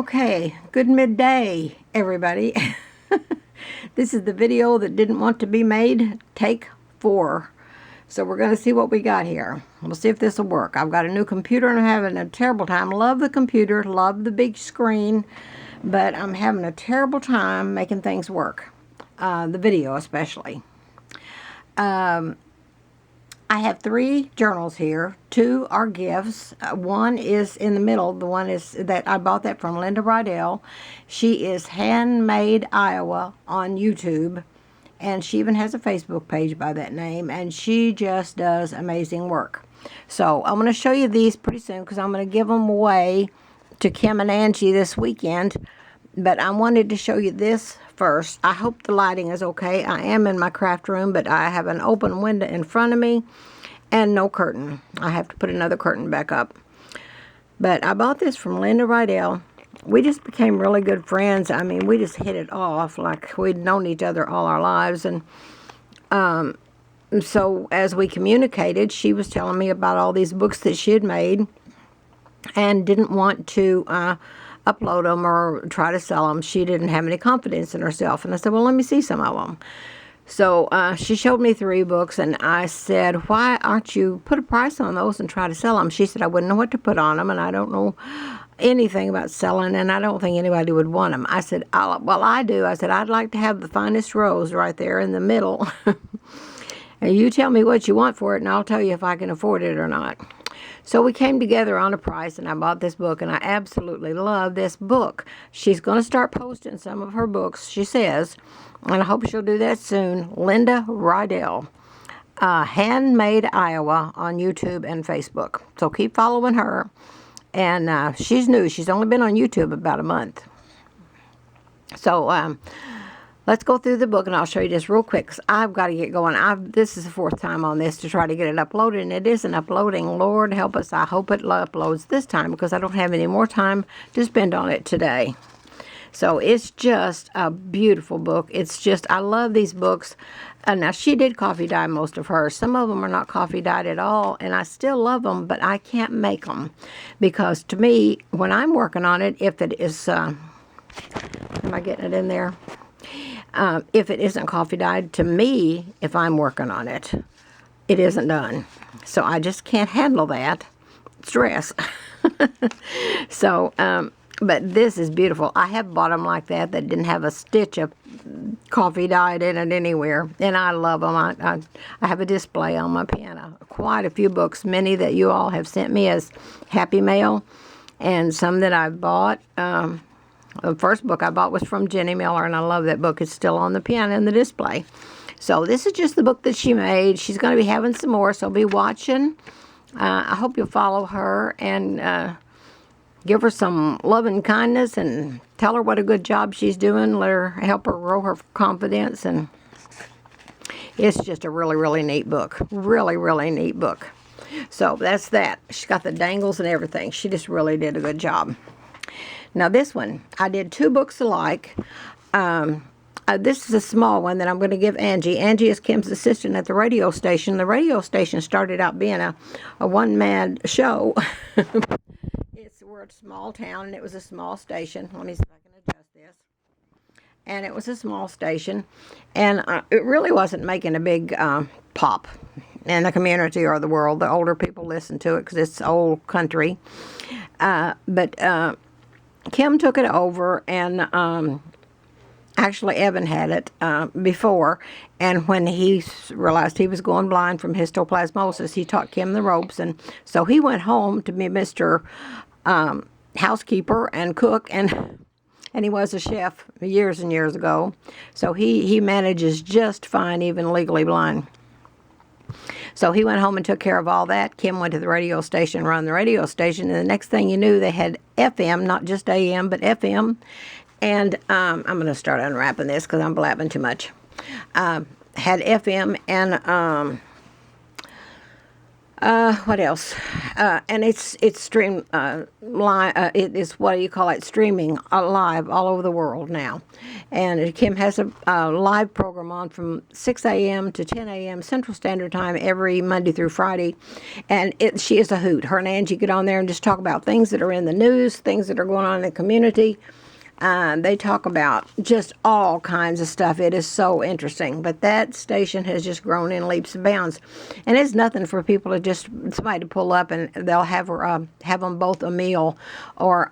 Okay, good midday, everybody. This is the video that didn't want to be made, take 4. So we're going to see what we got here. We'll see if this will work. I've got a new computer and I'm having a terrible time. Love the computer, love the big screen, but I'm having a terrible time making things work. The video especially. I have 3 journals here. 2 are gifts. One is in the middle. The one is that I bought that from Linda Riedel. She is Handmade Iowa on YouTube, and she even has a Facebook page by that name, and she just does amazing work. So I'm going to show you these pretty soon because I'm going to give them away to Kim and Angie this weekend. But I wanted to show you this first. I hope the lighting is okay. I am in my craft room, but I have an open window in front of me and no curtain. I have to put another curtain back up. But I bought this from Linda Riedel. We just became really good friends. I mean, we just hit it off like we'd known each other all our lives. And so as we communicated, she was telling me about all these books that she had made and didn't want to upload them or try to sell them. She didn't have any confidence in herself. And I said, well, let me see some of them. So she showed me 3 books, and I said, why aren't you put a price on those and try to sell them? She said, I wouldn't know what to put on them, and I don't know anything about selling, and I don't think anybody would want them. I said, well, I do. I said, I'd like to have the finest rose right there in the middle. And you tell me what you want for it, and I'll tell you if I can afford it or not. So we came together on a price, and I bought this book, and I absolutely love this book. She's going to start posting some of her books, she says, and I hope she'll do that soon. Linda Riedel, Handmade Iowa on YouTube and Facebook. So keep following her. And she's new. She's only been on YouTube about a month. So let's go through the book, and I'll show you this real quick because I've got to get going. This is the 4th time on this to try to get it uploaded, and it isn't uploading. Lord help us. I hope it uploads this time because I don't have any more time to spend on it today. So it's just a beautiful book. It's just, I love these books. Now, she did coffee dye most of hers. Some of them are not coffee dyed at all, and I still love them, but I can't make them because to me, when I'm working on it, if it is, am I getting it in there? If it isn't coffee dyed, to me, if I'm working on it, it isn't done. So I just can't handle that stress. So, but this is beautiful. I have bought them like that didn't have a stitch of coffee dyed in it anywhere, and I love them. I have a display on my piano. Quite a few books, many that you all have sent me as happy mail, and some that I've bought. The first book I bought was from Jenny Miller, and I love that book. It's still on the piano in the display. So this is just the book that she made. She's going to be having some more, so be watching. I hope you'll follow her and give her some love and kindness and tell her what a good job she's doing. Help her grow her confidence. And it's just a really, really neat book. Really, really neat book. So that's that. She's got the dangles and everything. She just really did a good job. Now this one, I did 2 books alike. This is a small one that I'm going to give Angie. Angie is Kim's assistant at the radio station. The radio station started out being a one-man show. We're a small town, and it was a small station. Let me see if I can adjust this. And it was a small station, and it really wasn't making a big pop in the community or the world. The older people listen to it because it's old country. But Kim took it over, and actually Evan had it before, and when he realized he was going blind from histoplasmosis, he taught Kim the ropes, and so he went home to be Mr. Housekeeper and cook, and he was a chef years and years ago, so he manages just fine, even legally blind. So he went home and took care of all that. Kim went to the radio station, run the radio station, and the next thing you knew, they had FM, not just AM, but FM. And I'm going to start unwrapping this because I'm blabbing too much. Had FM and what else? and it's streamed live. It is, what do you call it? Streaming live all over the world now. And Kim has a live program on from 6 a.m. to 10 a.m. Central Standard Time every Monday through Friday. And she is a hoot. Her and Angie get on there and just talk about things that are in the news, things that are going on in the community. They talk about just all kinds of stuff. It is so interesting. But that station has just grown in leaps and bounds. And it's nothing for people to just, somebody to pull up and they'll have them both a meal, or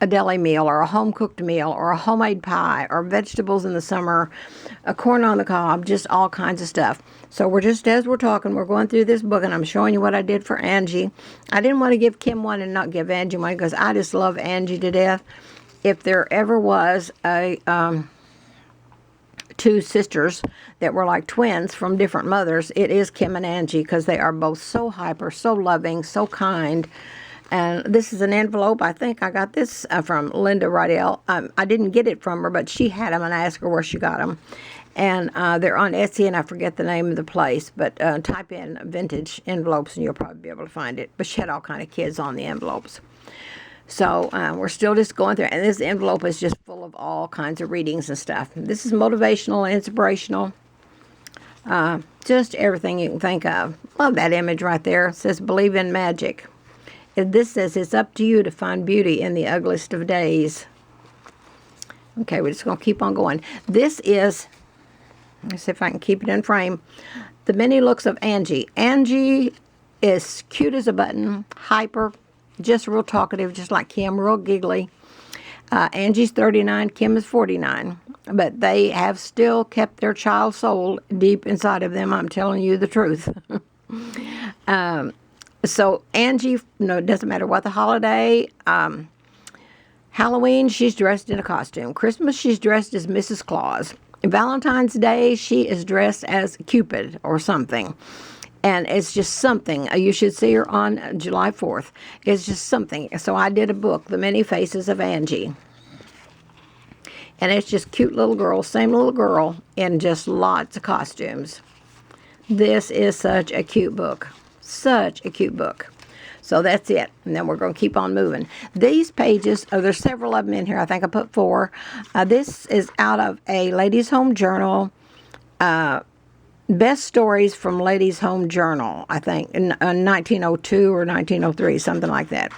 a deli meal, or a home-cooked meal, or a homemade pie, or vegetables in the summer, a corn on the cob, just all kinds of stuff. So we're just, as we're talking, we're going through this book, and I'm showing you what I did for Angie. I didn't want to give Kim one and not give Angie one, because I just love Angie to death. If there ever was a two sisters that were like twins from different mothers, it is Kim and Angie, because they are both so hyper, so loving, so kind. And this is an envelope. I think I got this from Linda Riedel. I didn't get it from her, but she had them, and I asked her where she got them. And they're on Etsy, and I forget the name of the place, but type in vintage envelopes, and you'll probably be able to find it. But she had all kind of kids on the envelopes. So we're still just going through, and this envelope is just full of all kinds of readings and stuff. This is motivational, inspirational, just everything you can think of. Love that image right there. It says, believe in magic. This says, it's up to you to find beauty in the ugliest of days. Okay, we're just going to keep on going. This is, let's see if I can keep it in frame, The Many Looks of Angie. Angie is cute as a button, hyper, just real talkative, just like Kim, real giggly. Angie's 39, Kim is 49. But they have still kept their child soul deep inside of them. I'm telling you the truth. So Angie, it doesn't matter what the holiday. Halloween, she's dressed in a costume. Christmas, she's dressed as Mrs. Claus. Valentine's Day, she is dressed as Cupid or something. And it's just something. You should see her on July 4th. It's just something. So I did a book, The Many Faces of Angie. And it's just cute little girl, same little girl, in just lots of costumes. This is such a cute book. Such a cute book. So that's it. And then we're going to keep on moving. These pages, there's several of them in here. I think I put 4. This is out of a Ladies' Home Journal. Best Stories from Ladies' Home Journal, I think, in 1902 or 1903, something like that.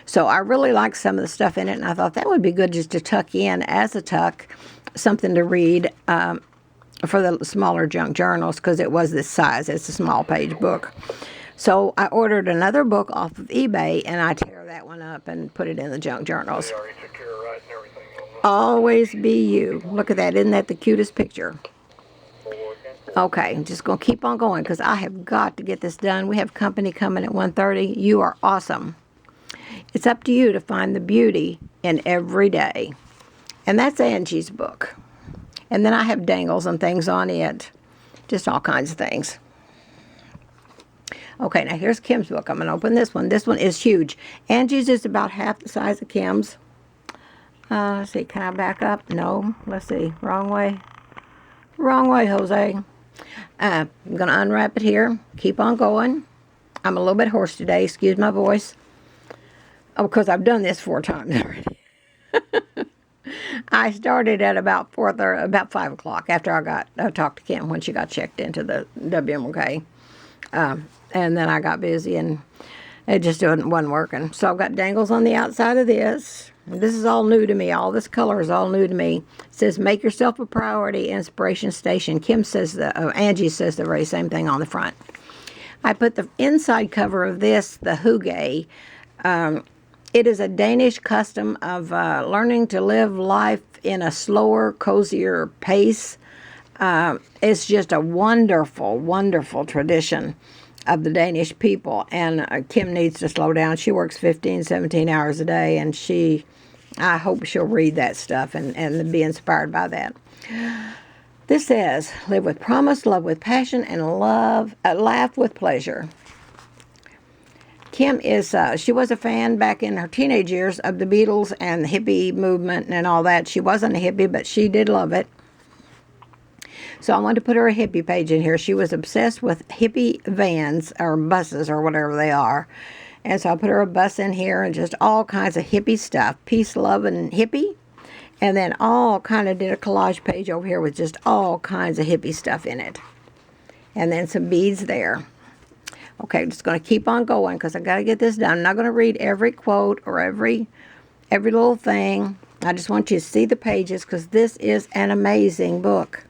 So I really like some of the stuff in it, and I thought that would be good just to tuck in as a tuck, something to read for the smaller junk journals, because it was this size. It's a small page book. So I ordered another book off of eBay, and I tear that one up and put it in the junk journals. Always be you. Look at that. Isn't that the cutest picture? Okay, I'm just going to keep on going because I have got to get this done. We have company coming at 1:30. You are awesome. It's up to you to find the beauty in every day. And that's Angie's book. And then I have dangles and things on it. Just all kinds of things. Okay, now here's Kim's book. I'm going to open this one. This one is huge. Angie's is about half the size of Kim's. Let's see, can I back up? No. Let's see. Wrong way. Wrong way, Jose. I'm going to unwrap it here. Keep on going. I'm a little bit hoarse today. Excuse my voice. Oh, because I've done this 4 times already. I started at about 5 o'clock after I talked to Kim when she got checked into the WMK. And then I got busy and it just wasn't working. So I've got dangles on the outside of this. This is all new to me. All this color is all new to me. It says, make yourself a priority, inspiration station. Angie says the very same thing on the front. I put the inside cover of this, the Hygge. It is a Danish custom of learning to live life in a slower, cozier pace. It's just a wonderful, wonderful tradition of the Danish people. And Kim needs to slow down. She works 15, 17 hours a day, and I hope she'll read that stuff and be inspired by that. This says, live with promise, love with passion, and laugh with pleasure. Kim she was a fan back in her teenage years of the Beatles and the hippie movement and all that. She wasn't a hippie, but she did love it. So I wanted to put her a hippie page in here. She was obsessed with hippie vans or buses or whatever they are. And so I put her a bus in here and just all kinds of hippie stuff. Peace, love, and hippie. And then all kind of did a collage page over here with just all kinds of hippie stuff in it. And then some beads there. Okay, just going to keep on going because I got to get this done. I'm not going to read every quote or every little thing. I just want you to see the pages because this is an amazing book.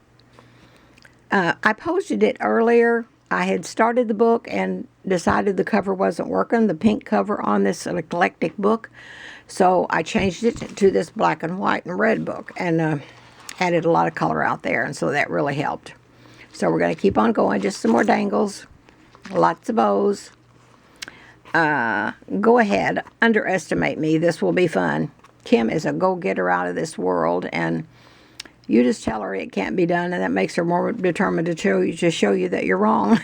I posted it earlier. I had started the book and decided the cover wasn't working, the pink cover on this eclectic book. So I changed it to this black and white and red book and added a lot of color out there. And so that really helped. So we're going to keep on going. Just some more dangles. Lots of bows. Go ahead. Underestimate me. This will be fun. Kim is a go-getter out of this world. And you just tell her it can't be done. And that makes her more determined to show you that you're wrong.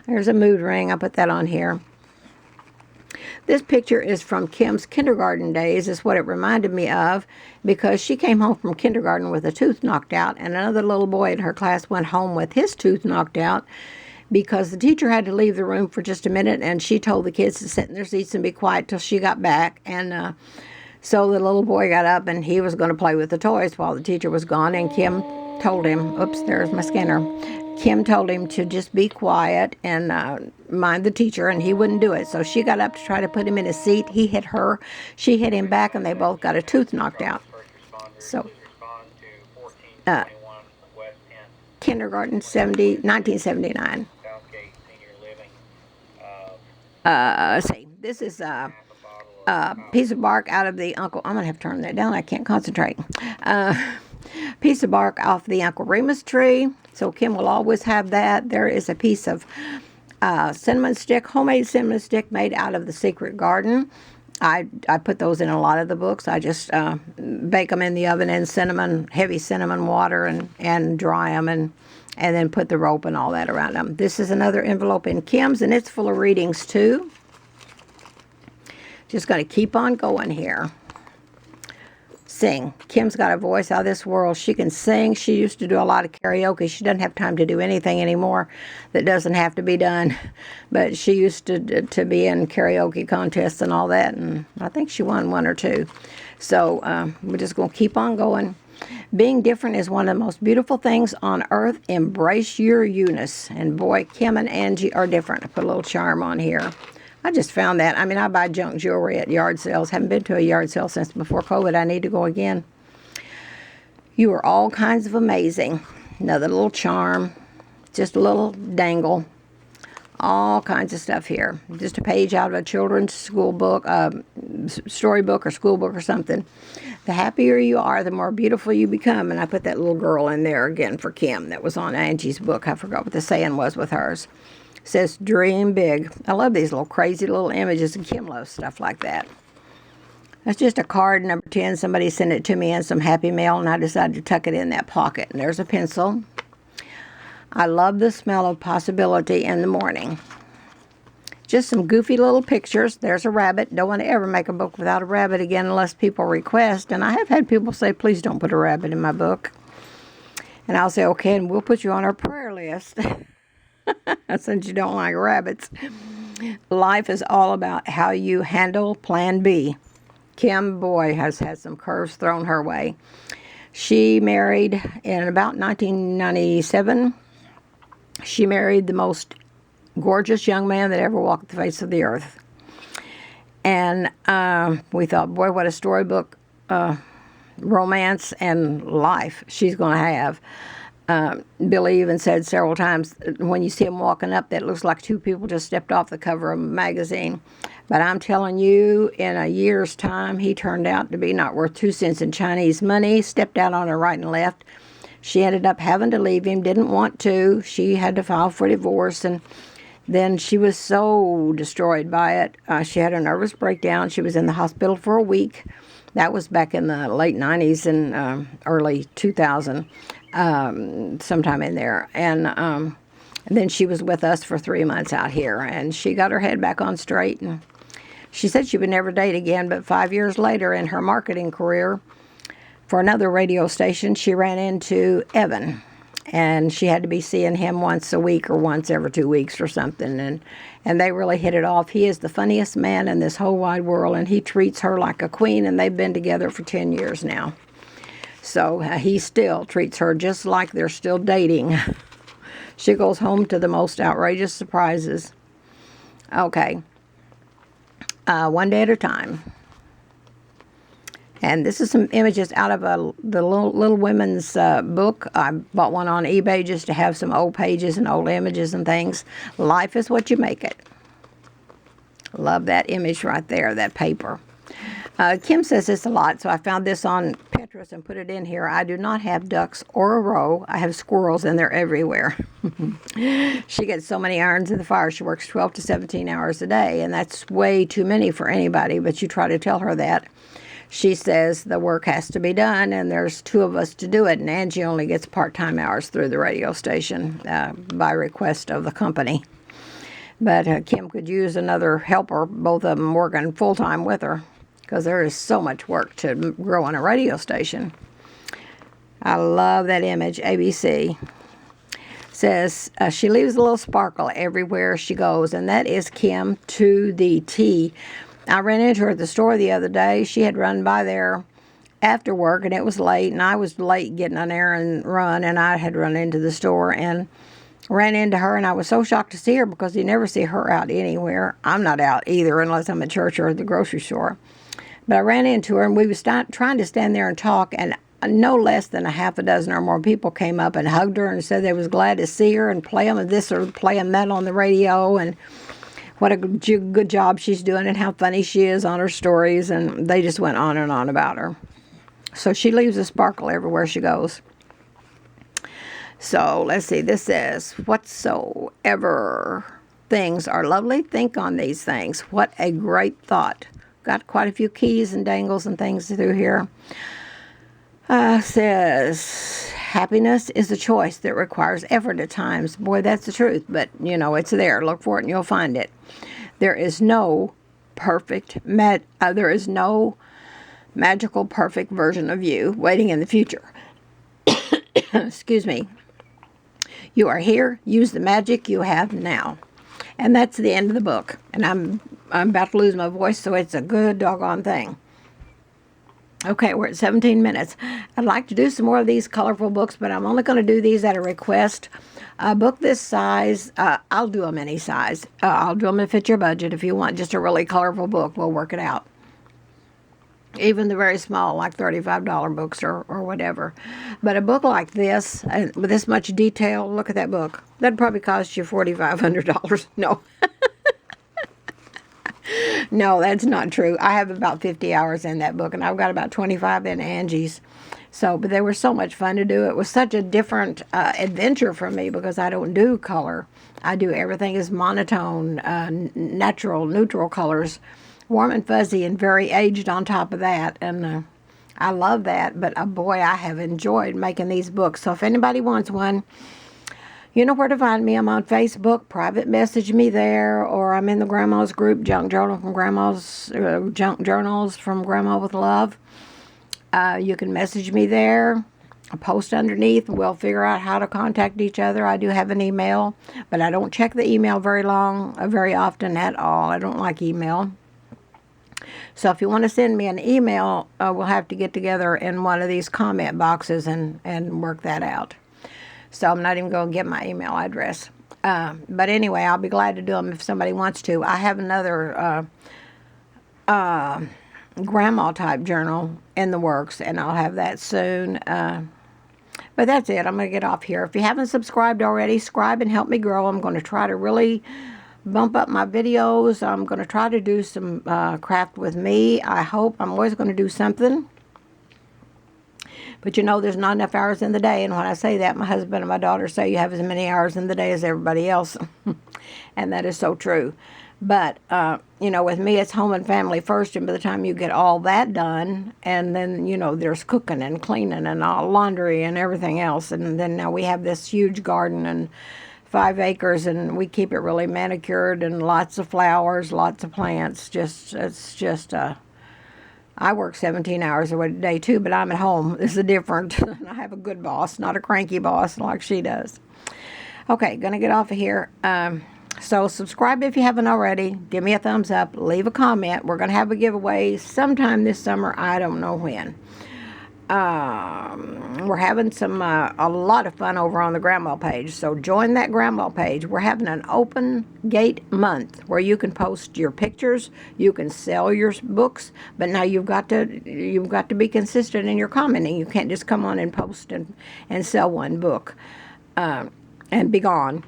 There's a mood ring. I put that on here. This picture is from Kim's kindergarten days. Is what it reminded me of because she came home from kindergarten with a tooth knocked out. And another little boy in her class went home with his tooth knocked out because the teacher had to leave the room for just a minute. And she told the kids to sit in their seats and be quiet till she got back. And so the little boy got up and he was going to play with the toys while the teacher was gone. And Kim told him, oops, there's my scanner. Kim told him to just be quiet and mind the teacher, and he wouldn't do it. So she got up to try to put him in his seat. He hit her. She hit him back, and they both got a tooth knocked out. So, kindergarten, 1979. Let's see. This is a piece of bark out of the Uncle. I'm going to have to turn that down. I can't concentrate. Piece of bark off the Uncle Remus tree. So Kim will always have that. There is a piece of cinnamon stick, homemade cinnamon stick made out of the Secret Garden. I put those in a lot of the books. I just bake them in the oven in heavy cinnamon water and dry them and then put the rope and all that around them. This is another envelope in Kim's, and it's full of readings too. Just going to keep on going here. Sing. Kim's got a voice out of this world. She can sing. She used to do a lot of karaoke. She doesn't have time to do anything anymore that doesn't have to be done. But she used to be in karaoke contests and all that. And I think she won one or two. So we're just going to keep on going. Being different is one of the most beautiful things on earth. Embrace your uniqueness. And boy, Kim and Angie are different. I put a little charm on here. I just found that. I mean, I buy junk jewelry at yard sales. Haven't been to a yard sale since before COVID. I need to go again. You are all kinds of amazing. Another little charm. Just a little dangle. All kinds of stuff here. Just a page out of a children's school book, storybook or school book or something. The happier you are, the more beautiful you become. And I put that little girl in there again for Kim. That was on Angie's book. I forgot what the saying was with hers. Says dream big. I love these little crazy little images, and Kim loves stuff like that. That's just a card, number 10. Somebody sent it to me in some Happy Mail, and I decided to tuck it in that pocket. And there's a pencil. I love the smell of possibility in the morning. Just some goofy little pictures. There's a rabbit. Don't want to ever make a book without a rabbit again unless people request. And I have had people say, please don't put a rabbit in my book. And I'll say, okay, and we'll put you on our prayer list. Since you don't like rabbits. Life is all about how you handle Plan B. Kim, boy, has had some curves thrown her way. She married in about 1997. She married the most gorgeous young man that ever walked the face of the earth. And we thought, boy, what a storybook romance and life she's going to have. Billy even said several times, when you see him walking up, that looks like two people just stepped off the cover of a magazine. But I'm telling you, in a year's time, he turned out to be not worth 2 cents in Chinese money, stepped out on her right and left. She ended up having to leave him, didn't want to. She had to file for divorce, and then she was so destroyed by it. She had a nervous breakdown. She was in the hospital for a week. That was back in the late 90s and early 2000. Sometime in there. And then she was with us for 3 months out here, and she got her head back on straight. And she said she would never date again, but 5 years later in her marketing career for another radio station, she ran into Evan. and she had to be seeing him once a week or once every 2 weeks or something, and they really hit it off. He is the funniest man in this whole wide world, and he treats her like a queen, and they've been together for 10 years now. So he still treats her just like they're still dating. She goes home to the most outrageous surprises. Okay. One day at a time. And this is some images out of the Little Women's book. I bought one on eBay just to have some old pages and old images and things. Life is what you make it. Love that image right there, that paper. Kim says this a lot, so I found this on Pinterest and put it in here. I do not have ducks or a row. I have squirrels, and they're everywhere. She gets so many irons in the fire. She works 12 to 17 hours a day, and that's way too many for anybody, but you try to tell her that. She says the work has to be done, and there's 2 of us to do it, and Angie only gets part-time hours through the radio station by request of the company. But Kim could use another helper, both of them working full-time with her, because there is so much work to grow on a radio station. I love that image. ABC says she leaves a little sparkle everywhere she goes, and that is Kim to the T. I ran into her at the store the other day. She had run by there after work, and it was late, and I was late getting an errand run, and I had run into the store and ran into her, and I was so shocked to see her because you never see her out anywhere. I'm not out either unless I'm at church or at the grocery store. But I ran into her, and we was trying to stand there and talk, and no less than a half a dozen or more people came up and hugged her and said they was glad to see her and play them this or play them that on the radio, and what a good job she's doing and how funny she is on her stories, and they just went on and on about her. So she leaves a sparkle everywhere she goes. So let's see, this says, whatsoever things are lovely, think on these things. What a great thought. Got quite a few keys and dangles and things through here. Says, happiness is a choice that requires effort at times. Boy, that's the truth, but you know, it's there. Look for it and you'll find it. There is no there is no magical perfect version of you waiting in the future. Excuse me. You are here. Use the magic you have now. And that's the end of the book. And I'm about to lose my voice, so it's a good doggone thing. Okay, we're at 17 minutes. I'd like to do some more of these colorful books, but I'm only going to do these at a request. A book this size, I'll do them any size. I'll do them to fit your budget. If you want just a really colorful book, we'll work it out. Even the very small, like $35 books or whatever. But a book like this, with this much detail, look at that book. That'd probably cost you $4,500. No. No, that's not true. I have about 50 hours in that book, and I've got about 25 in Angie's. So, but they were so much fun to do. It was such a different adventure for me because I don't do color. I do everything is monotone, natural, neutral colors, warm and fuzzy and very aged on top of that. And I love that. But boy, I have enjoyed making these books. So if anybody wants one, you know where to find me. I'm on Facebook. Private message me there, or I'm in the Grandma's group, Junk Journals from Grandma with Love. You can message me there. I'll post underneath. We'll figure out how to contact each other. I do have an email, but I don't check the email very often at all. I don't like email. So if you want to send me an email, we'll have to get together in one of these comment boxes and work that out. So I'm not even going to get my email address. But anyway, I'll be glad to do them if somebody wants to. I have another grandma-type journal in the works, and I'll have that soon. But that's it. I'm going to get off here. If you haven't subscribed already, subscribe and help me grow. I'm going to try to really bump up my videos. I'm going to try to do some craft with me. I hope. I'm always going to do something. But you know, there's not enough hours in the day. And when I say that, my husband and my daughter say you have as many hours in the day as everybody else. And that is so true. But, you know, with me, it's home and family first. And by the time you get all that done, and then, you know, there's cooking and cleaning and all laundry and everything else. And then now we have this huge garden and 5 acres, and we keep it really manicured and lots of flowers, lots of plants. It's just I work 17 hours a day too, but I'm at home. This is different. I have a good boss, not a cranky boss like she does. Okay, gonna get off of here. So subscribe if you haven't already. Give me a thumbs up. Leave a comment. We're gonna have a giveaway sometime this summer. I don't know when. We're having a lot of fun over on the grandma page, so join that grandma page. We're having an open gate month where you can post your pictures, you can sell your books, but now you've got to be consistent in your commenting. You can't just come on and post and sell one book and be gone.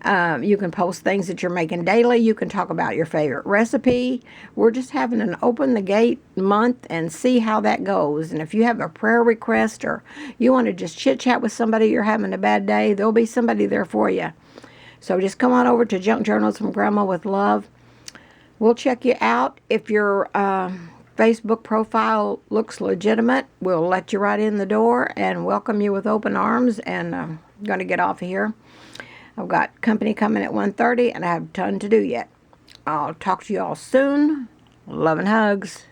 You can post things that you're making daily. You can talk about your favorite recipe. We're just having an open the gate month and see how that goes. And if you have a prayer request or you want to just chit chat with somebody, you're having a bad day, there'll be somebody there for you. So just come on over to Junk Journals from Grandma with Love. We'll check you out. If your Facebook profile looks legitimate, we'll let you right in the door and welcome you with open arms. And I'm going to get off of here. I've got company coming at 1:30, and I have a ton to do yet. I'll talk to you all soon. Love and hugs.